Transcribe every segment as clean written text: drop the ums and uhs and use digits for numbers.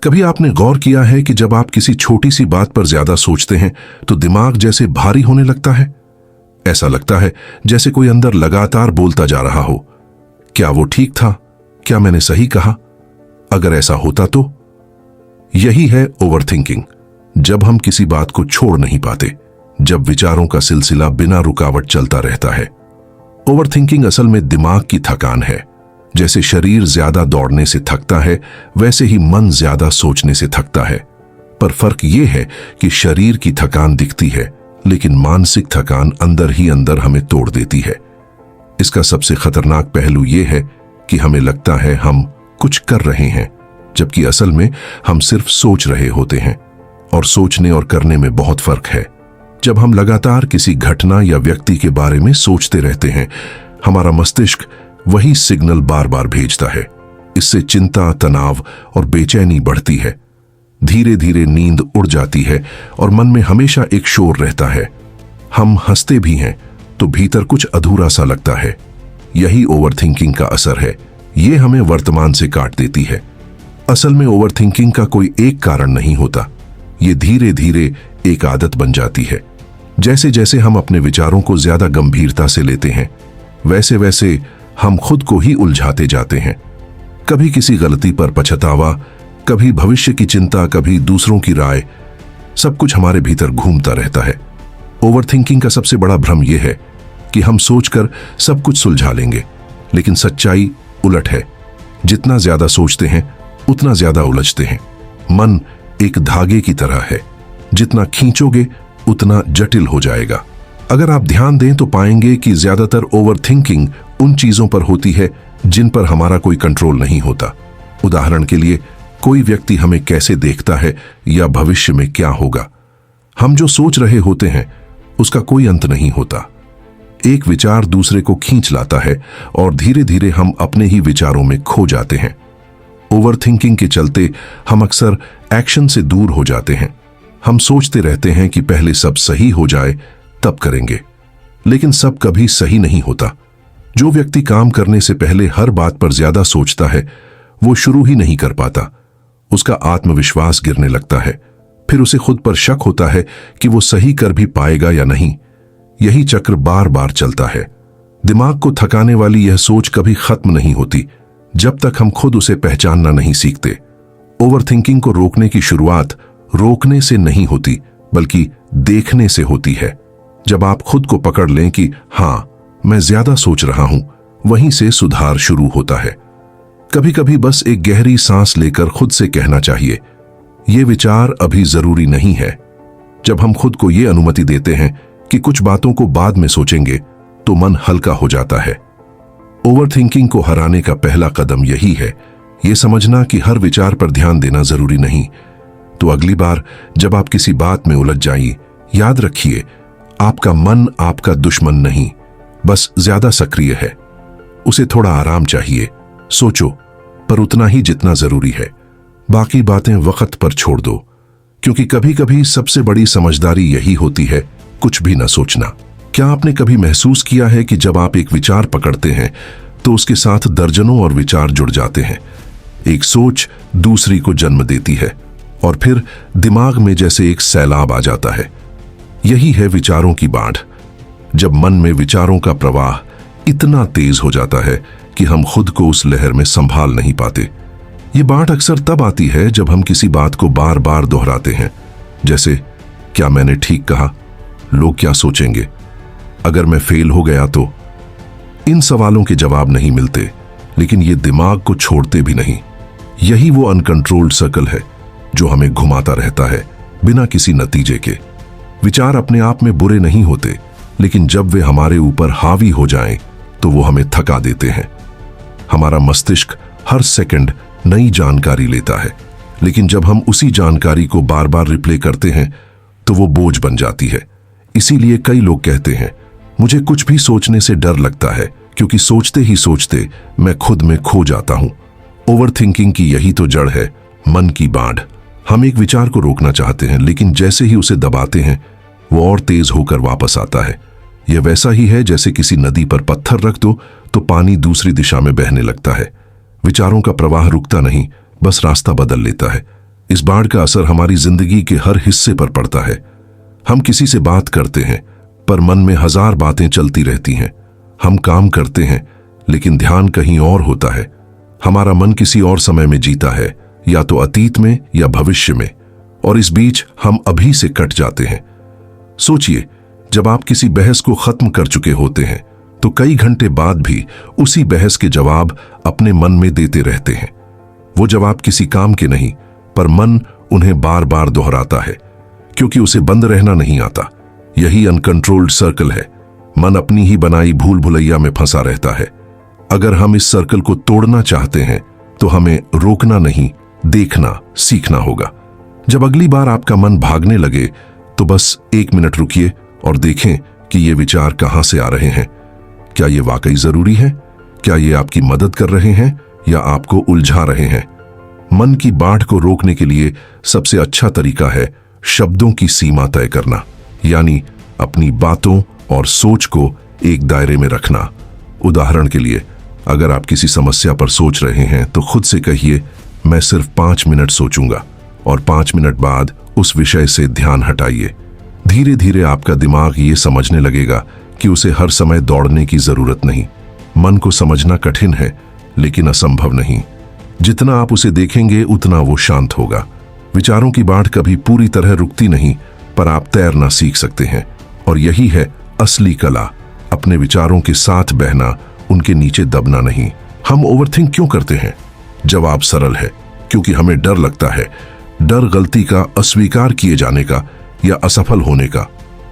कभी आपने गौर किया है कि जब आप किसी छोटी सी बात पर ज्यादा सोचते हैं तो दिमाग जैसे भारी होने लगता है। ऐसा लगता है जैसे कोई अंदर लगातार बोलता जा रहा हो, क्या वो ठीक था, क्या मैंने सही कहा, अगर ऐसा होता तो। यही है ओवरथिंकिंग। जब हम किसी बात को छोड़ नहीं पाते, जब विचारों का सिलसिला बिना रुकावट चलता रहता है। ओवरथिंकिंग असल में दिमाग की थकान है। जैसे शरीर ज्यादा दौड़ने से थकता है, वैसे ही मन ज्यादा सोचने से थकता है। पर फर्क यह है कि शरीर की थकान दिखती है, लेकिन मानसिक थकान अंदर ही अंदर हमें तोड़ देती है। इसका सबसे खतरनाक पहलू यह है कि हमें लगता है हम कुछ कर रहे हैं, जबकि असल में हम सिर्फ सोच रहे होते हैं। और सोचने और करने में बहुत फर्क है। जब हम लगातार किसी घटना या व्यक्ति के बारे में सोचते रहते हैं, हमारा मस्तिष्क वही सिग्नल बार बार भेजता है। इससे चिंता, तनाव और बेचैनी बढ़ती है। धीरे धीरे नींद उड़ जाती है और मन में हमेशा एक शोर रहता है। हम हंसते भी हैं तो भीतर कुछ अधूरा सा लगता है। यही ओवरथिंकिंग का असर है। ये हमें वर्तमान से काट देती है। असल में ओवरथिंकिंग का कोई एक कारण नहीं होता। ये धीरे धीरे एक आदत बन जाती है। जैसे जैसे हम अपने विचारों को ज्यादा गंभीरता से लेते हैं, वैसे वैसे हम खुद को ही उलझाते जाते हैं। कभी किसी गलती पर पछतावा, कभी भविष्य की चिंता, कभी दूसरों की राय, सब कुछ हमारे भीतर घूमता रहता है। ओवरथिंकिंग का सबसे बड़ा भ्रम यह है कि हम सोचकर सब कुछ सुलझा लेंगे, लेकिन सच्चाई उलट है। जितना ज्यादा सोचते हैं उतना ज्यादा उलझते हैं। मन एक धागे की तरह है, जितना खींचोगे उतना जटिल हो जाएगा। अगर आप ध्यान दें तो पाएंगे कि ज्यादातर ओवरथिंकिंग उन चीजों पर होती है जिन पर हमारा कोई कंट्रोल नहीं होता। उदाहरण के लिए, कोई व्यक्ति हमें कैसे देखता है या भविष्य में क्या होगा। हम जो सोच रहे होते हैं उसका कोई अंत नहीं होता। एक विचार दूसरे को खींच लाता है और धीरे धीरे हम अपने ही विचारों में खो जाते हैं। ओवरथिंकिंग के चलते हम अक्सर एक्शन से दूर हो जाते हैं। हम सोचते रहते हैं कि पहले सब सही हो जाए तब करेंगे, लेकिन सब कभी सही नहीं होता। जो व्यक्ति काम करने से पहले हर बात पर ज्यादा सोचता है, वो शुरू ही नहीं कर पाता। उसका आत्मविश्वास गिरने लगता है। फिर उसे खुद पर शक होता है कि वो सही कर भी पाएगा या नहीं। यही चक्र बार बार चलता है। दिमाग को थकाने वाली यह सोच कभी खत्म नहीं होती जब तक हम खुद उसे पहचानना नहीं सीखते। ओवरथिंकिंग को रोकने की शुरुआत रोकने से नहीं होती, बल्कि देखने से होती है। जब आप खुद को पकड़ लें कि हाँ, मैं ज्यादा सोच रहा हूं, वहीं से सुधार शुरू होता है। कभी कभी बस एक गहरी सांस लेकर खुद से कहना चाहिए, यह विचार अभी जरूरी नहीं है। जब हम खुद को यह अनुमति देते हैं कि कुछ बातों को बाद में सोचेंगे, तो मन हल्का हो जाता है। ओवरथिंकिंग को हराने का पहला कदम यही है, यह समझना कि हर विचार पर ध्यान देना जरूरी नहीं। तो अगली बार जब आप किसी बात में उलझ जाइए, याद रखिए, आपका मन आपका दुश्मन नहीं, बस ज्यादा सक्रिय है। उसे थोड़ा आराम चाहिए। सोचो, पर उतना ही जितना जरूरी है। बाकी बातें वक्त पर छोड़ दो, क्योंकि कभी कभी सबसे बड़ी समझदारी यही होती है, कुछ भी न सोचना। क्या आपने कभी महसूस किया है कि जब आप एक विचार पकड़ते हैं तो उसके साथ दर्जनों और विचार जुड़ जाते हैं। एक सोच दूसरी को जन्म देती है और फिर दिमाग में जैसे एक सैलाब आ जाता है। यही है विचारों की बाढ़। जब मन में विचारों का प्रवाह इतना तेज हो जाता है कि हम खुद को उस लहर में संभाल नहीं पाते। ये बाढ़ अक्सर तब आती है जब हम किसी बात को बार बार दोहराते हैं, जैसे क्या मैंने ठीक कहा, लोग क्या सोचेंगे, अगर मैं फेल हो गया तो। इन सवालों के जवाब नहीं मिलते, लेकिन ये दिमाग को छोड़ते भी नहीं। यही वो अनकंट्रोल्ड सर्कल है जो हमें घुमाता रहता है बिना किसी नतीजे के। विचार अपने आप में बुरे नहीं होते, लेकिन जब वे हमारे ऊपर हावी हो जाएं, तो वो हमें थका देते हैं। हमारा मस्तिष्क हर सेकंड नई जानकारी लेता है, लेकिन जब हम उसी जानकारी को बार बार रिप्ले करते हैं तो वो बोझ बन जाती है। इसीलिए कई लोग कहते हैं, मुझे कुछ भी सोचने से डर लगता है, क्योंकि सोचते ही सोचते मैं खुद में खो जाता हूं। ओवरथिंकिंग की यही तो जड़ है, मन की बाढ़। हम एक विचार को रोकना चाहते हैं, लेकिन जैसे ही उसे दबाते हैं, वो और तेज होकर वापस आता है। यह वैसा ही है जैसे किसी नदी पर पत्थर रख दो तो पानी दूसरी दिशा में बहने लगता है। विचारों का प्रवाह रुकता नहीं, बस रास्ता बदल लेता है। इस बाढ़ का असर हमारी जिंदगी के हर हिस्से पर पड़ता है। हम किसी से बात करते हैं पर मन में हजार बातें चलती रहती हैं। हम काम करते हैं लेकिन ध्यान कहीं और होता है। हमारा मन किसी और समय में जीता है, या तो अतीत में या भविष्य में, और इस बीच हम अभी से कट जाते हैं। सोचिए, जब आप किसी बहस को खत्म कर चुके होते हैं तो कई घंटे बाद भी उसी बहस के जवाब अपने मन में देते रहते हैं। वो जवाब किसी काम के नहीं, पर मन उन्हें बार बार दोहराता है क्योंकि उसे बंद रहना नहीं आता। यही अनकंट्रोल्ड सर्कल है। मन अपनी ही बनाई भूल भुलैया में फंसा रहता है। अगर हम इस सर्कल को तोड़ना चाहते हैं तो हमें रोकना नहीं, देखना सीखना होगा। जब अगली बार आपका मन भागने लगे तो बस 1 मिनट रुकिए और देखें कि ये विचार कहां से आ रहे हैं। क्या ये वाकई जरूरी है? क्या ये आपकी मदद कर रहे हैं या आपको उलझा रहे हैं? मन की बाढ़ को रोकने के लिए सबसे अच्छा तरीका है शब्दों की सीमा तय करना, यानी अपनी बातों और सोच को एक दायरे में रखना। उदाहरण के लिए, अगर आप किसी समस्या पर सोच रहे हैं तो खुद से कहिए, मैं सिर्फ 5 मिनट सोचूंगा, और 5 मिनट बाद उस विषय से ध्यान हटाइए। धीरे धीरे आपका दिमाग ये समझने लगेगा कि उसे हर समय दौड़ने की जरूरत नहीं। मन को समझना कठिन है लेकिन असंभव नहीं। जितना आप उसे देखेंगे उतना वो शांत होगा। विचारों की बाढ़ कभी पूरी तरह रुकती नहीं, पर आप तैरना सीख सकते हैं, और यही है असली कला, अपने विचारों के साथ बहना, उनके नीचे दबना नहीं। हम ओवरथिंक क्यों करते हैं? जवाब सरल है, क्योंकि हमें डर लगता है। डर गलती का, अस्वीकार किए जाने का या असफल होने का।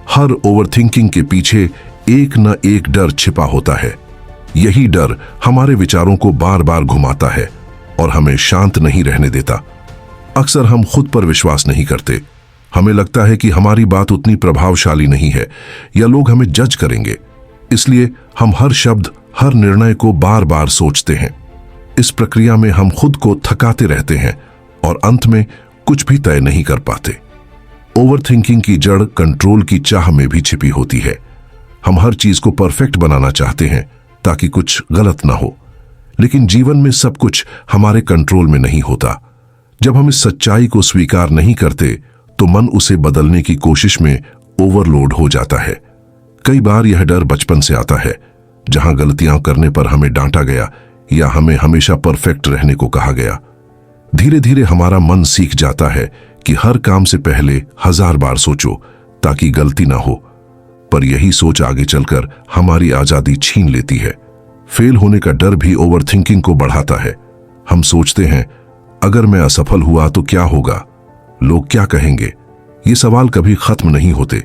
हर ओवरथिंकिंग के पीछे एक न एक डर छिपा होता है। यही डर हमारे विचारों को बार बार घुमाता है और हमें शांत नहीं रहने देता। अक्सर हम खुद पर विश्वास नहीं करते। हमें लगता है कि हमारी बात उतनी प्रभावशाली नहीं है या लोग हमें जज करेंगे। इसलिए हम हर शब्द, हर निर्णय को बार बार सोचते हैं। इस प्रक्रिया में हम खुद को थकाते रहते हैं और अंत में कुछ भी तय नहीं कर पाते। ओवरथिंकिंग की जड़ कंट्रोल की चाह में भी छिपी होती है। हम हर चीज को परफेक्ट बनाना चाहते हैं ताकि कुछ गलत ना हो, लेकिन जीवन में सब कुछ हमारे कंट्रोल में नहीं होता। जब हम इस सच्चाई को स्वीकार नहीं करते तो मन उसे बदलने की कोशिश में ओवरलोड हो जाता है। कई बार यह डर बचपन से आता है, जहां गलतियां करने पर हमें डांटा गया या हमें हमेशा परफेक्ट रहने को कहा गया। धीरे धीरे हमारा मन सीख जाता है कि हर काम से पहले 1000 बार सोचो ताकि गलती ना हो, पर यही सोच आगे चलकर हमारी आजादी छीन लेती है। फेल होने का डर भी ओवरथिंकिंग को बढ़ाता है। हम सोचते हैं, अगर मैं असफल हुआ तो क्या होगा, लोग क्या कहेंगे। ये सवाल कभी खत्म नहीं होते,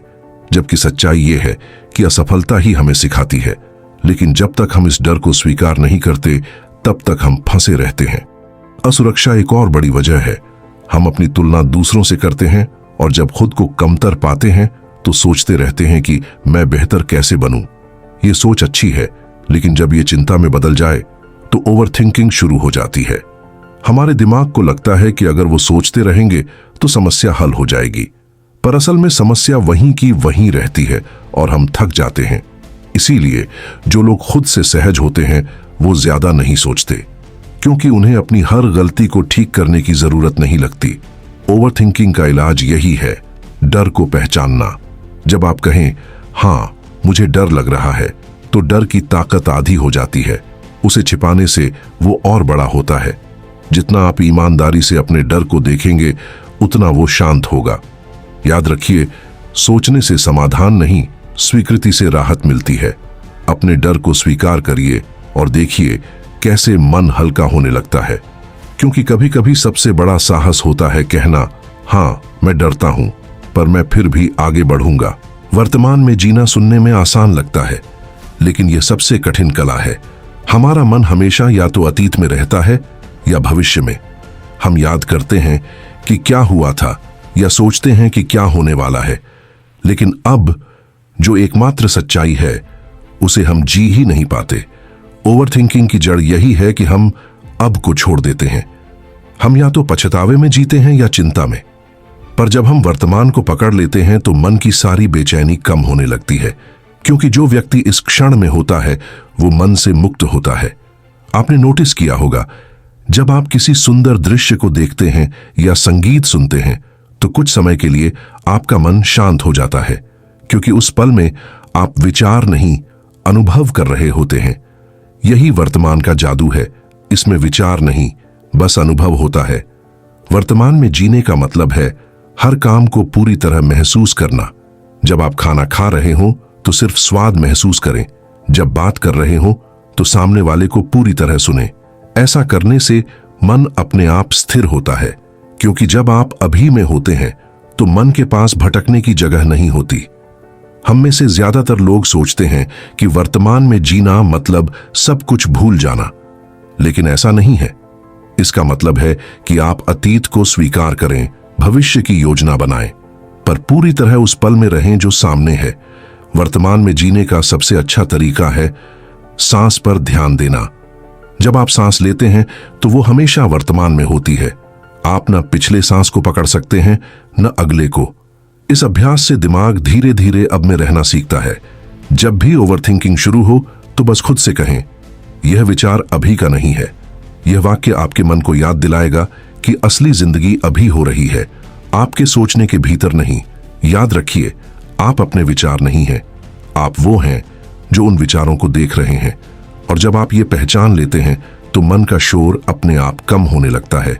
जबकि सच्चाई ये है कि असफलता ही हमें सिखाती है। लेकिन जब तक हम इस डर को स्वीकार नहीं करते, तब तक हम फंसे रहते हैं। असुरक्षा एक और बड़ी वजह है। हम अपनी तुलना दूसरों से करते हैं और जब खुद को कमतर पाते हैं तो सोचते रहते हैं कि मैं बेहतर कैसे बनूं। ये सोच अच्छी है, लेकिन जब ये चिंता में बदल जाए तो ओवरथिंकिंग शुरू हो जाती है। हमारे दिमाग को लगता है कि अगर वो सोचते रहेंगे तो समस्या हल हो जाएगी, पर असल में समस्या वहीं की वहीं रहती है और हम थक जाते हैं। इसीलिए जो लोग खुद से सहज होते हैं वो ज्यादा नहीं सोचते, क्योंकि उन्हें अपनी हर गलती को ठीक करने की जरूरत नहीं लगती। ओवरथिंकिंग का इलाज यही है, डर को पहचानना। जब आप कहें, हाँ मुझे डर लग रहा है, तो डर की ताकत आधी हो जाती है। उसे छिपाने से वो और बड़ा होता है। जितना आप ईमानदारी से अपने डर को देखेंगे उतना वो शांत होगा। याद रखिए, सोचने से समाधान नहीं, स्वीकृति से राहत मिलती है। अपने डर को स्वीकार करिए और देखिए कैसे मन हल्का होने लगता है। क्योंकि कभी कभी सबसे बड़ा साहस होता है कहना, हाँ मैं डरता हूं पर मैं फिर भी आगे बढ़ूंगा। वर्तमान में जीना सुनने में आसान लगता है, लेकिन यह सबसे कठिन कला है। हमारा मन हमेशा या तो अतीत में रहता है या भविष्य में। हम याद करते हैं कि क्या हुआ था या सोचते हैं कि क्या होने वाला है, लेकिन अब जो एकमात्र सच्चाई है उसे हम जी ही नहीं पाते। ओवरथिंकिंग की जड़ यही है कि हम अब को छोड़ देते हैं। हम या तो पछतावे में जीते हैं या चिंता में। पर जब हम वर्तमान को पकड़ लेते हैं तो मन की सारी बेचैनी कम होने लगती है, क्योंकि जो व्यक्ति इस क्षण में होता है वो मन से मुक्त होता है। आपने नोटिस किया होगा, जब आप किसी सुंदर दृश्य को देखते हैं या संगीत सुनते हैं तो कुछ समय के लिए आपका मन शांत हो जाता है, क्योंकि उस पल में आप विचार नहीं, अनुभव कर रहे होते हैं। यही वर्तमान का जादू है। इसमें विचार नहीं, बस अनुभव होता है। वर्तमान में जीने का मतलब है हर काम को पूरी तरह महसूस करना। जब आप खाना खा रहे हो तो सिर्फ स्वाद महसूस करें। जब बात कर रहे हो तो सामने वाले को पूरी तरह सुने। ऐसा करने से मन अपने आप स्थिर होता है, क्योंकि जब आप अभी में होते हैं तो मन के पास भटकने की जगह नहीं होती। हम में से ज्यादातर लोग सोचते हैं कि वर्तमान में जीना मतलब सब कुछ भूल जाना, लेकिन ऐसा नहीं है। इसका मतलब है कि आप अतीत को स्वीकार करें, भविष्य की योजना बनाएं, पर पूरी तरह उस पल में रहें जो सामने है। वर्तमान में जीने का सबसे अच्छा तरीका है सांस पर ध्यान देना। जब आप सांस लेते हैं तो वो हमेशा वर्तमान में होती है। आप न पिछले सांस को पकड़ सकते हैं न अगले को। इस अभ्यास से दिमाग धीरे धीरे अब में रहना सीखता है। जब भी ओवरथिंकिंग शुरू हो तो बस खुद से कहें, यह विचार अभी का नहीं है। यह वाक्य आपके मन को याद दिलाएगा कि असली जिंदगी अभी हो रही है, आपके सोचने के भीतर नहीं। याद रखिए, आप अपने विचार नहीं हैं, आप वो हैं जो उन विचारों को देख रहे हैं। और जब आप ये पहचान लेते हैं तो मन का शोर अपने आप कम होने लगता है।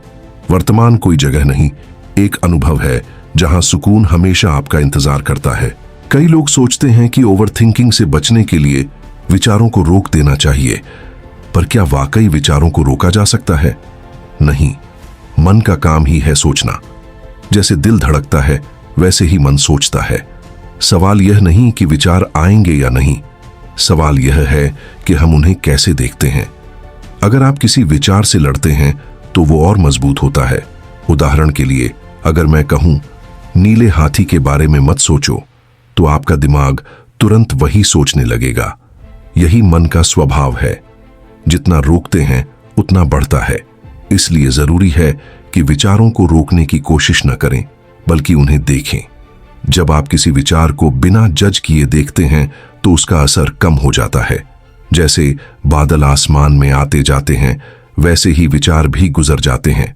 वर्तमान कोई जगह नहीं, एक अनुभव है जहां सुकून हमेशा आपका इंतजार करता है। कई लोग सोचते हैं कि ओवरथिंकिंग से बचने के लिए विचारों को रोक देना चाहिए, पर क्या वाकई विचारों को रोका जा सकता है? नहीं, मन का काम ही है सोचना। जैसे दिल धड़कता है वैसे ही मन सोचता है। सवाल यह नहीं कि विचार आएंगे या नहीं, सवाल यह है कि हम उन्हें कैसे देखते हैं। अगर आप किसी विचार से लड़ते हैं तो वो और मजबूत होता है। उदाहरण के लिए, अगर मैं कहूं नीले हाथी के बारे में मत सोचो, तो आपका दिमाग तुरंत वही सोचने लगेगा। यही मन का स्वभाव है, जितना रोकते हैं उतना बढ़ता है। इसलिए जरूरी है कि विचारों को रोकने की कोशिश न करें, बल्कि उन्हें देखें। जब आप किसी विचार को बिना जज किए देखते हैं तो उसका असर कम हो जाता है। जैसे बादल आसमान में आते जाते हैं, वैसे ही विचार भी गुजर जाते हैं।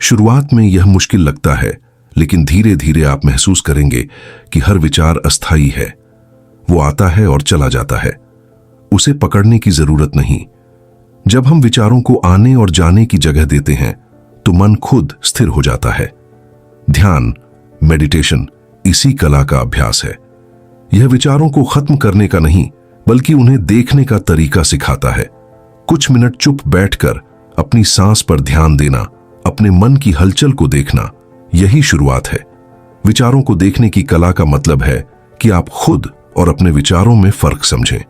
शुरुआत में यह मुश्किल लगता है, लेकिन धीरे धीरे आप महसूस करेंगे कि हर विचार अस्थायी है। वो आता है और चला जाता है, उसे पकड़ने की जरूरत नहीं। जब हम विचारों को आने और जाने की जगह देते हैं तो मन खुद स्थिर हो जाता है। ध्यान, मेडिटेशन इसी कला का अभ्यास है। यह विचारों को खत्म करने का नहीं, बल्कि उन्हें देखने का तरीका सिखाता है। कुछ मिनट चुप बैठकर अपनी सांस पर ध्यान देना, अपने मन की हलचल को देखना, यही शुरुआत है। विचारों को देखने की कला का मतलब है कि आप खुद और अपने विचारों में फर्क समझें।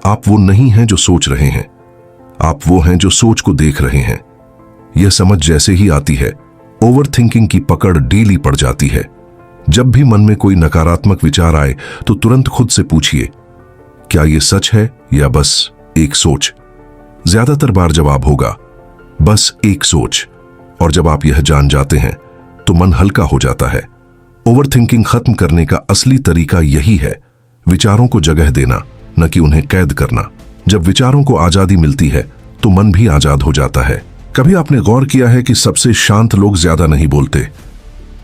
आप वो नहीं हैं जो सोच रहे हैं, आप वो हैं जो सोच को देख रहे हैं। यह समझ जैसे ही आती है, ओवरथिंकिंग की पकड़ ढीली पड़ जाती है। जब भी मन में कोई नकारात्मक विचार आए तो तुरंत खुद से पूछिए, क्या यह सच है या बस एक सोच? ज्यादातर बार जवाब होगा, बस एक सोच। और जब आप यह जान जाते हैं तो मन हल्का हो जाता है। ओवरथिंकिंग खत्म करने का असली तरीका यही है, विचारों को जगह देना, न कि उन्हें कैद करना। जब विचारों को आजादी मिलती है तो मन भी आजाद हो जाता है। कभी आपने गौर किया है कि सबसे शांत लोग ज्यादा नहीं बोलते?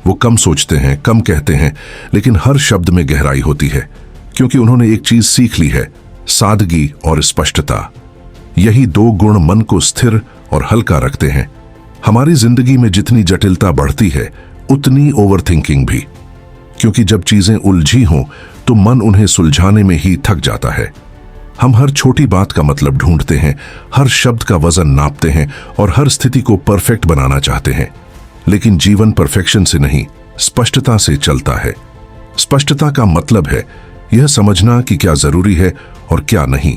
वो कम सोचते हैं, कम कहते हैं, लेकिन हर शब्द में गहराई होती है, क्योंकि उन्होंने एक चीज सीख ली है, सादगी और स्पष्टता। यही दो गुण मन को स्थिर और हल्का रखते हैं। हमारी जिंदगी में जितनी जटिलता बढ़ती है, उतनी ओवरथिंकिंग भी, क्योंकि जब चीजें उलझी हों तो मन उन्हें सुलझाने में ही थक जाता है। हम हर छोटी बात का मतलब ढूंढते हैं, हर शब्द का वजन नापते हैं और हर स्थिति को परफेक्ट बनाना चाहते हैं। लेकिन जीवन परफेक्शन से नहीं, स्पष्टता से चलता है। स्पष्टता का मतलब है यह समझना कि क्या जरूरी है और क्या नहीं।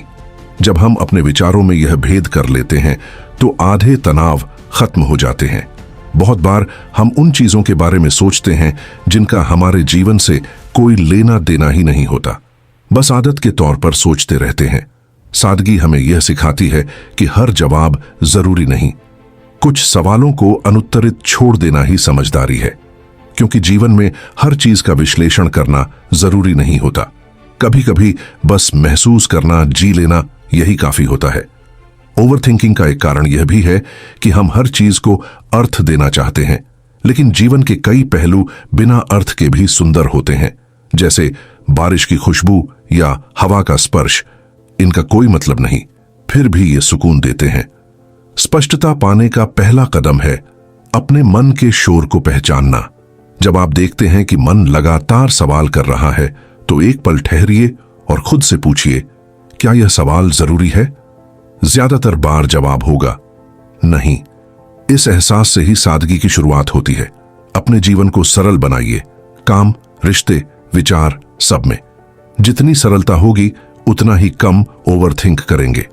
जब हम अपने विचारों में यह भेद कर लेते हैं तो आधे तनाव खत्म हो जाते हैं। बहुत बार हम उन चीजों के बारे में सोचते हैं जिनका हमारे जीवन से कोई लेना देना ही नहीं होता, बस आदत के तौर पर सोचते रहते हैं। सादगी हमें यह सिखाती है कि हर जवाब जरूरी नहीं, कुछ सवालों को अनुत्तरित छोड़ देना ही समझदारी है, क्योंकि जीवन में हर चीज का विश्लेषण करना जरूरी नहीं होता। कभी कभी बस महसूस करना, जी लेना, यही काफी होता है। ओवरथिंकिंग का एक कारण यह भी है कि हम हर चीज को अर्थ देना चाहते हैं, लेकिन जीवन के कई पहलू बिना अर्थ के भी सुंदर होते हैं, जैसे बारिश की खुशबू या हवा का स्पर्श। इनका कोई मतलब नहीं, फिर भी ये सुकून देते हैं। स्पष्टता पाने का पहला कदम है अपने मन के शोर को पहचानना। जब आप देखते हैं कि मन लगातार सवाल कर रहा है, तो एक पल ठहरिए और खुद से पूछिए, क्या यह सवाल जरूरी है? ज्यादातर बार जवाब होगा नहीं। इस एहसास से ही सादगी की शुरुआत होती है। अपने जीवन को सरल बनाइए, काम, रिश्ते, विचार, सब में। जितनी सरलता होगी उतना ही कम ओवरथिंक करेंगे,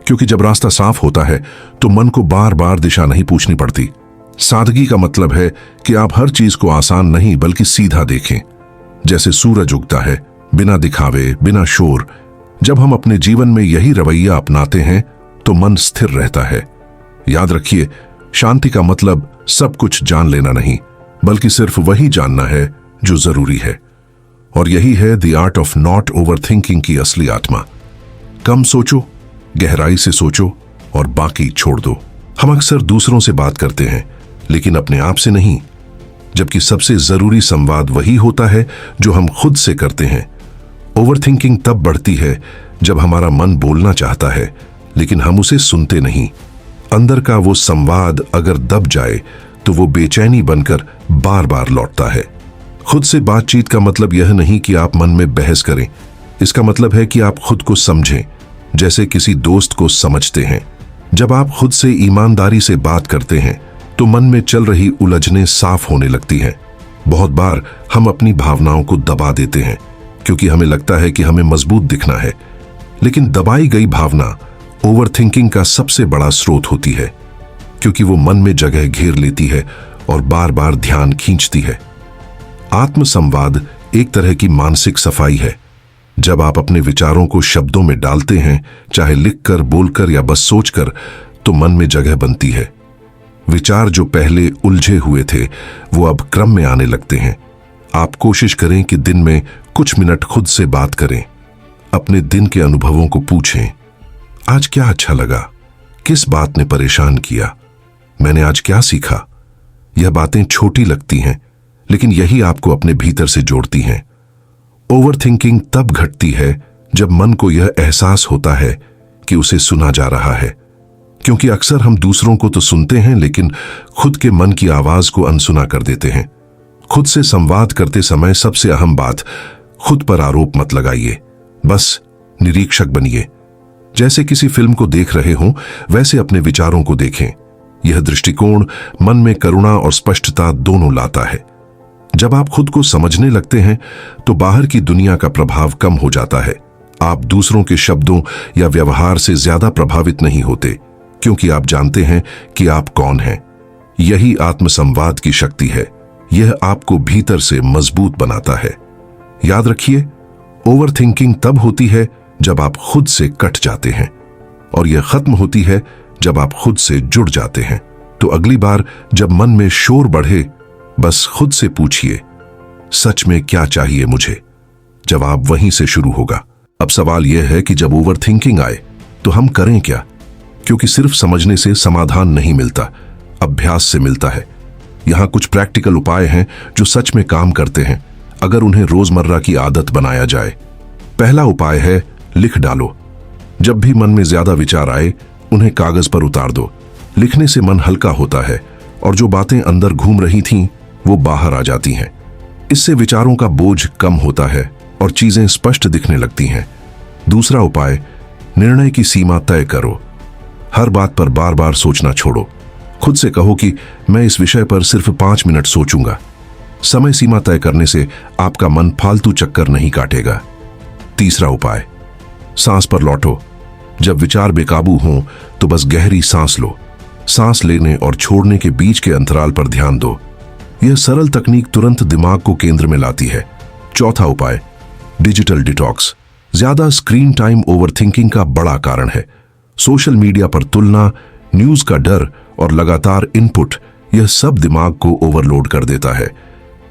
क्योंकि जब रास्ता साफ होता है तो मन को बार बार दिशा नहीं पूछनी पड़ती। सादगी का मतलब है कि आप हर चीज को आसान नहीं बल्कि सीधा देखें, जैसे सूरज उगता है, बिना दिखावे, बिना शोर। जब हम अपने जीवन में यही रवैया अपनाते हैं तो मन स्थिर रहता है। याद रखिए, शांति का मतलब सब कुछ जान लेना नहीं, बल्कि सिर्फ वही जानना है जो जरूरी है। और यही है the art of not overthinking की असली आत्मा। कम सोचो, गहराई से सोचो और बाकी छोड़ दो। हम अक्सर दूसरों से बात करते हैं, लेकिन अपने आप से नहीं, जबकि सबसे जरूरी संवाद वही होता है जो हम खुद से करते हैं। ओवरथिंकिंग तब बढ़ती है जब हमारा मन बोलना चाहता है, लेकिन हम उसे सुनते नहीं। अंदर का वो संवाद अगर दब जाए तो वो बेचैनी बनकर बार बार लौटता है। खुद से बातचीत का मतलब यह नहीं कि आप मन में बहस करें। इसका मतलब है कि आप खुद को समझें, जैसे किसी दोस्त को समझते हैं। जब आप खुद से ईमानदारी से बात करते हैं तो मन में चल रही उलझनें साफ होने लगती हैं। बहुत बार हम अपनी भावनाओं को दबा देते हैं क्योंकि हमें लगता है कि हमें मजबूत दिखना है, लेकिन दबाई गई भावना ओवरथिंकिंग का सबसे बड़ा स्रोत होती है, क्योंकि वो मन में जगह घेर लेती है और बार बार ध्यान खींचती है। आत्मसंवाद एक तरह की मानसिक सफाई है। जब आप अपने विचारों को शब्दों में डालते हैं, चाहे लिखकर, बोलकर या बस सोचकर, तो मन में जगह बनती है। विचार जो पहले उलझे हुए थे वो अब क्रम में आने लगते हैं। आप कोशिश करें कि दिन में कुछ मिनट खुद से बात करें। अपने दिन के अनुभवों को पूछें, आज क्या अच्छा लगा, किस बात ने परेशान किया, मैंने आज क्या सीखा। यह बातें छोटी लगती हैं, लेकिन यही आपको अपने भीतर से जोड़ती हैं। ओवरथिंकिंग तब घटती है जब मन को यह एहसास होता है कि उसे सुना जा रहा है, क्योंकि अक्सर हम दूसरों को तो सुनते हैं लेकिन खुद के मन की आवाज को अनसुना कर देते हैं। खुद से संवाद करते समय सबसे अहम बात, खुद पर आरोप मत लगाइए, बस निरीक्षक बनिए। जैसे किसी फिल्म को देख रहे हों, वैसे अपने विचारों को देखें। यह दृष्टिकोण मन में करुणा और स्पष्टता दोनों लाता है। जब आप खुद को समझने लगते हैं तो बाहर की दुनिया का प्रभाव कम हो जाता है। आप दूसरों के शब्दों या व्यवहार से ज्यादा प्रभावित नहीं होते, क्योंकि आप जानते हैं कि आप कौन हैं। यही आत्मसंवाद की शक्ति है। यह आपको भीतर से मजबूत बनाता है। याद रखिए, ओवरथिंकिंग तब होती है जब आप खुद से कट जाते हैं, और यह खत्म होती है जब आप खुद से जुड़ जाते हैं। तो अगली बार जब मन में शोर बढ़े, बस खुद से पूछिए, सच में क्या चाहिए मुझे? जवाब वहीं से शुरू होगा। अब सवाल यह है कि जब ओवरथिंकिंग आए तो हम करें क्या? क्योंकि सिर्फ समझने से समाधान नहीं मिलता, अभ्यास से मिलता है। यहां कुछ प्रैक्टिकल उपाय हैं जो सच में काम करते हैं अगर उन्हें रोजमर्रा की आदत बनाया जाए। पहला उपाय है, लिख डालो। जब भी मन में ज्यादा विचार आए, उन्हें कागज पर उतार दो। लिखने से मन हल्का होता है और जो बातें अंदर घूम रही थीं वो बाहर आ जाती हैं। इससे विचारों का बोझ कम होता है और चीजें स्पष्ट दिखने लगती हैं। दूसरा उपाय, निर्णय की सीमा तय करो। हर बात पर बार बार सोचना छोड़ो। खुद से कहो कि मैं इस विषय पर सिर्फ 5 मिनट सोचूंगा। समय सीमा तय करने से आपका मन फालतू चक्कर नहीं काटेगा। तीसरा उपाय, सांस पर लौटो। जब विचार बेकाबू हों तो बस गहरी सांस लो। सांस लेने और छोड़ने के बीच के अंतराल पर ध्यान दो। यह सरल तकनीक तुरंत दिमाग को केंद्र में लाती है। चौथा उपाय, डिजिटल डिटॉक्स। ज्यादा स्क्रीन टाइम ओवरथिंकिंग का बड़ा कारण है। सोशल मीडिया पर तुलना, न्यूज का डर और लगातार इनपुट, यह सब दिमाग को ओवरलोड कर देता है।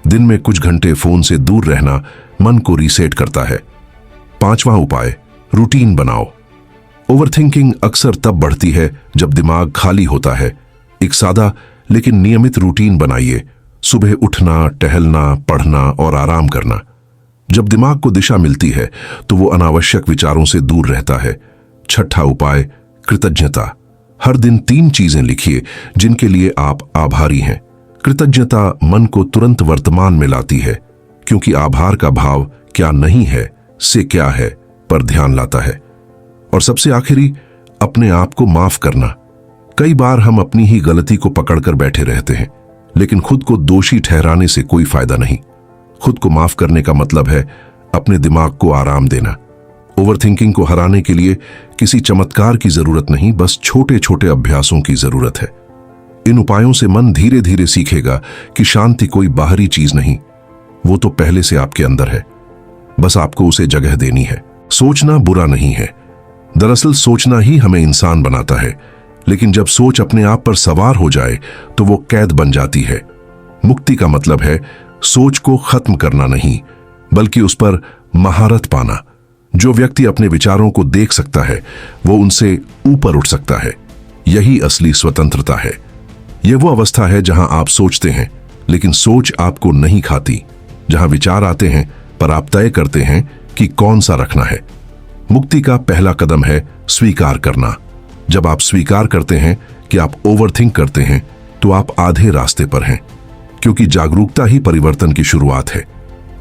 दिन में कुछ घंटे फोन से दूर रहना मन को रीसेट करता है। पांचवा उपाय, रूटीन बनाओ। ओवरथिंकिंग अक्सर तब बढ़ती है जब दिमाग खाली होता है। एक सादा लेकिन नियमित रूटीन बनाइए। सुबह उठना, टहलना, पढ़ना और आराम करना। जब दिमाग को दिशा मिलती है तो वो अनावश्यक विचारों से दूर रहता है। छठा उपाय, कृतज्ञता। हर दिन 3 चीजें लिखिए जिनके लिए आप आभारी हैं। कृतज्ञता मन को तुरंत वर्तमान में लाती है, क्योंकि आभार का भाव क्या नहीं है से क्या है पर ध्यान लाता है। और सबसे आखिरी, अपने आप को माफ करना। कई बार हम अपनी ही गलती को पकड़कर बैठे रहते हैं, लेकिन खुद को दोषी ठहराने से कोई फायदा नहीं। खुद को माफ करने का मतलब है अपने दिमाग को आराम देना। ओवरथिंकिंग को हराने के लिए किसी चमत्कार की जरूरत नहीं, बस छोटे छोटे अभ्यासों की जरूरत है। इन उपायों से मन धीरे धीरे सीखेगा कि शांति कोई बाहरी चीज नहीं, वो तो पहले से आपके अंदर है, बस आपको उसे जगह देनी है। सोचना बुरा नहीं है, दरअसल सोचना ही हमें इंसान बनाता है, लेकिन जब सोच अपने आप पर सवार हो जाए तो वो कैद बन जाती है। मुक्ति का मतलब है सोच को खत्म करना नहीं, बल्कि उस पर महारत पाना। जो व्यक्ति अपने विचारों को देख सकता है वो उनसे ऊपर उठ सकता है। यही असली स्वतंत्रता है। यह वो अवस्था है जहां आप सोचते हैं लेकिन सोच आपको नहीं खाती, जहां विचार आते हैं पर आप तय करते हैं कि कौन सा रखना है। मुक्ति का पहला कदम है स्वीकार करना। जब आप स्वीकार करते हैं कि आप ओवरथिंक करते हैं तो आप आधे रास्ते पर हैं, क्योंकि जागरूकता ही परिवर्तन की शुरुआत है।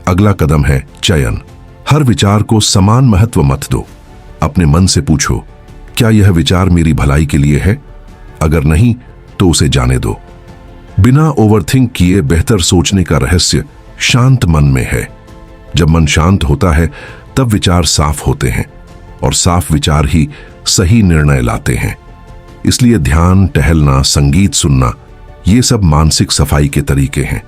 अगला कदम है चयन। हर विचार को समान महत्व मत दो। अपने मन से पूछो, क्या यह विचार मेरी भलाई के लिए है? अगर नहीं तो उसे जाने दो। बिना ओवरथिंक किए बेहतर सोचने का रहस्य शांत मन में है। जब मन शांत होता है तब विचार साफ होते हैं, और साफ विचार ही सही निर्णय लाते हैं। इसलिए ध्यान, टहलना, संगीत सुनना, ये सब मानसिक सफाई के तरीके हैं।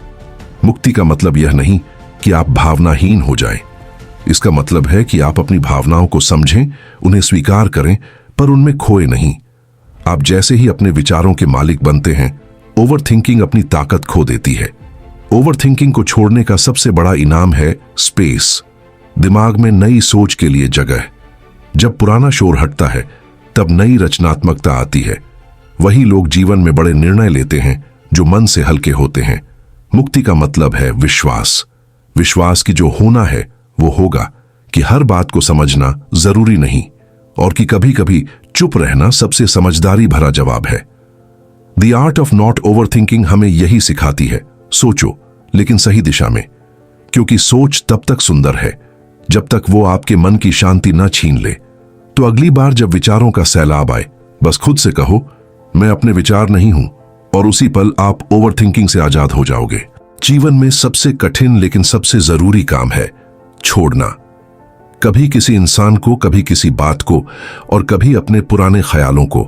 मुक्ति का मतलब यह नहीं कि आप भावनाहीन हो जाएं। इसका मतलब है कि आप अपनी भावनाओं को समझें, उन्हें स्वीकार करें, पर उनमें खोए नहीं। आप जैसे ही अपने विचारों के मालिक बनते हैं, ओवरथिंकिंग अपनी ताकत खो देती है। ओवरथिंकिंग को छोड़ने का सबसे बड़ा इनाम है स्पेस। दिमाग में नई सोच के लिए जगह। जब पुराना शोर हटता है तब नई रचनात्मकता आती है। वही लोग जीवन में बड़े निर्णय लेते हैं जो मन से हल्के होते हैं। मुक्ति का मतलब है विश्वास। विश्वास की जो होना है वो होगा, कि हर बात को समझना जरूरी नहीं, और कि कभी कभी चुप रहना सबसे समझदारी भरा जवाब है। The art of not overthinking हमें यही सिखाती है, सोचो लेकिन सही दिशा में, क्योंकि सोच तब तक सुंदर है जब तक वो आपके मन की शांति न छीन ले। तो अगली बार जब विचारों का सैलाब आए, बस खुद से कहो, मैं अपने विचार नहीं हूं, और उसी पल आप ओवरथिंकिंग से आजाद हो जाओगे। जीवन में सबसे कठिन लेकिन सबसे जरूरी काम है छोड़ना। कभी किसी इंसान को, कभी किसी बात को, और कभी अपने पुराने ख्यालों को।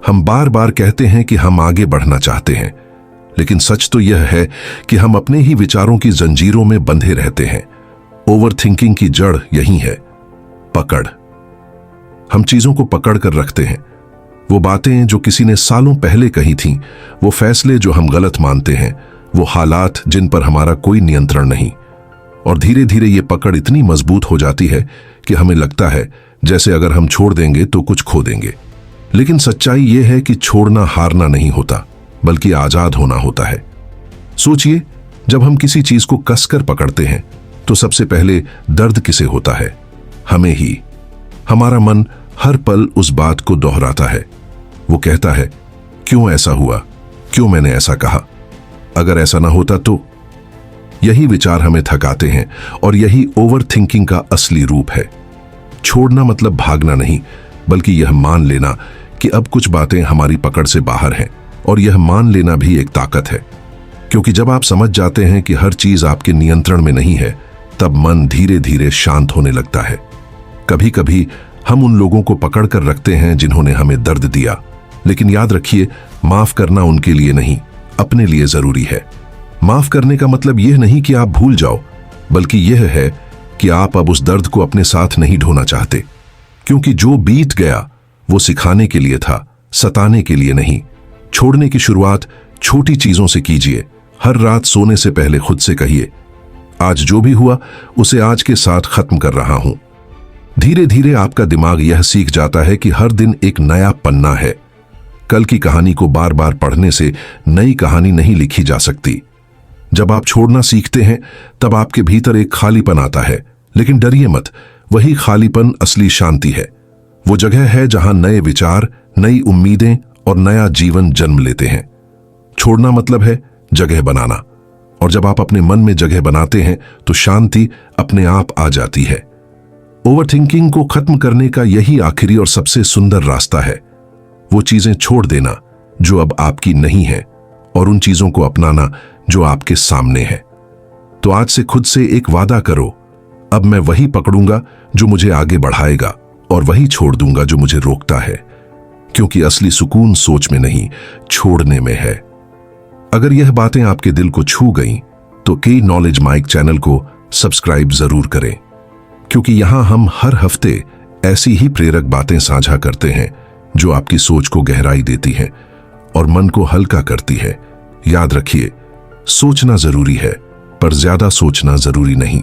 हम बार बार कहते हैं कि हम आगे बढ़ना चाहते हैं, लेकिन सच तो यह है कि हम अपने ही विचारों की जंजीरों में बंधे रहते हैं। ओवरथिंकिंग की जड़ यही है, पकड़। हम चीजों को पकड़ कर रखते हैं। वो बातें जो किसी ने सालों पहले कही थीं, वो फैसले जो हम गलत मानते हैं, वो हालात जिन पर हमारा कोई नियंत्रण नहीं। और धीरे धीरे ये पकड़ इतनी मजबूत हो जाती है कि हमें लगता है जैसे अगर हम छोड़ देंगे तो कुछ खो देंगे। लेकिन सच्चाई ये है कि छोड़ना हारना नहीं होता, बल्कि आजाद होना होता है। सोचिए, जब हम किसी चीज को कसकर पकड़ते हैं तो सबसे पहले दर्द किसे होता है? हमें ही। हमारा मन हर पल उस बात को दोहराता है। वो कहता है, क्यों ऐसा हुआ, क्यों मैंने ऐसा कहा, अगर ऐसा ना होता तो। यही विचार हमें थकाते हैं, और यही ओवरथिंकिंग का असली रूप है। छोड़ना मतलब भागना नहीं, बल्कि यह मान लेना कि अब कुछ बातें हमारी पकड़ से बाहर हैं, और यह मान लेना भी एक ताकत है। क्योंकि जब आप समझ जाते हैं कि हर चीज आपके नियंत्रण में नहीं है, तब मन धीरे धीरे शांत होने लगता है। कभी कभी हम उन लोगों को पकड़ कर रखते हैं जिन्होंने हमें दर्द दिया, लेकिन याद रखिए, माफ करना उनके लिए नहीं, अपने लिए जरूरी है। माफ करने का मतलब यह नहीं कि आप भूल जाओ, बल्कि यह है कि आप अब उस दर्द को अपने साथ नहीं ढोना चाहते। क्योंकि जो बीत गया वो सिखाने के लिए था, सताने के लिए नहीं। छोड़ने की शुरुआत छोटी चीजों से कीजिए। हर रात सोने से पहले खुद से कहिए, आज जो भी हुआ उसे आज के साथ खत्म कर रहा हूं। धीरे धीरे आपका दिमाग यह सीख जाता है कि हर दिन एक नया पन्ना है। कल की कहानी को बार बार पढ़ने से नई कहानी नहीं लिखी जा सकती। जब आप छोड़ना सीखते हैं तब आपके भीतर एक खालीपन आता है, लेकिन डरिए मत, वही खालीपन असली शांति है। वो जगह है जहां नए विचार, नई उम्मीदें और नया जीवन जन्म लेते हैं। छोड़ना मतलब है जगह बनाना, और जब आप अपने मन में जगह बनाते हैं तो शांति अपने आप आ जाती है। ओवरथिंकिंग को खत्म करने का यही आखिरी और सबसे सुंदर रास्ता है। वो चीजें छोड़ देना जो अब आपकी नहीं है और उन चीजों को अपनाना जो आपके सामने है। तो आज से खुद से एक वादा करो, अब मैं वही पकड़ूंगा जो मुझे आगे बढ़ाएगा और वही छोड़ दूंगा जो मुझे रोकता है, क्योंकि असली सुकून सोच में नहीं, छोड़ने में है। अगर यह बातें आपके दिल को छू गईं, तो के नॉलेज माइक चैनल को सब्सक्राइब जरूर करें, क्योंकि यहां हम हर हफ्ते ऐसी ही प्रेरक बातें साझा करते हैं जो आपकी सोच को गहराई देती हैं और मन को हल्का करती है। याद रखिए, सोचना जरूरी है, पर ज्यादा सोचना जरूरी नहीं।